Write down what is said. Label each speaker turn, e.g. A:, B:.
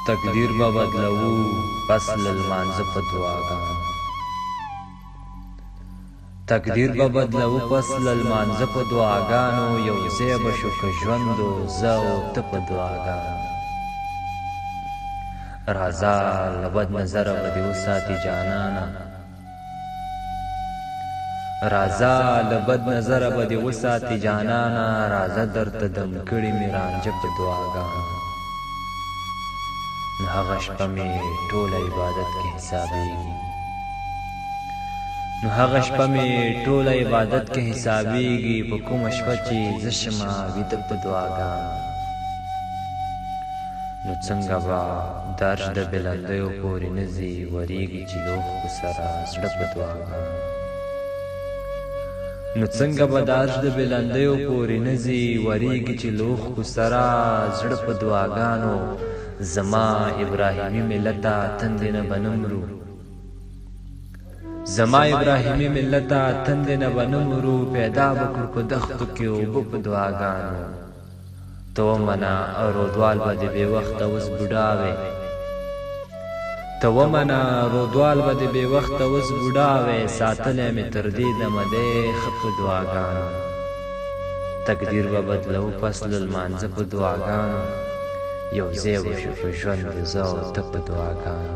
A: تقدیر به بدلو پس للمانځه په دعاګانو تقدیر به بدلو پس للمانځه په دعاګانو یو ځای به شو که ژوند و زه او ته په دعاګانو راځه له بد نظره به دې وساتي جانانه راځه له بد نظره به دې وساتي جانانه راځه درته دم کړي مې رانجه په دعاګانو نو هغه شپه مې ټوله عبادت کې حسابېږي نو هغه شپه مې ټوله عبادت کې حسابېږي په کومه شپه چې زه شمه ویده په دعاګانو نو څنګه به درش د بلندیو پورې نه ځي ورېږي چې لوښکو سره زړه په دعاګانو نو څنګه به درش د بلندیو پورې نه ځي ورېږي چې لوښکو سره زړه په دعاګانو زما ابراهیمی ملتا تندې نه به نه مرو زما ابراهیمی ملتا تندې نه به نه مرو پیدا به کړو په دښتو کې اوبه په دعاګانو ته ومنه او رودوال به دې بې وخته اوس بوډا وې ته ومنه رودوال به دې بې وخته اوس بوډا وې ساتلی مې تر دې دمه دی ښه په دعاګانو تقدیر به بدلو پس للمانځه په دعاګانو یو ځای وشو په ژوند زه او ته په دعاګانو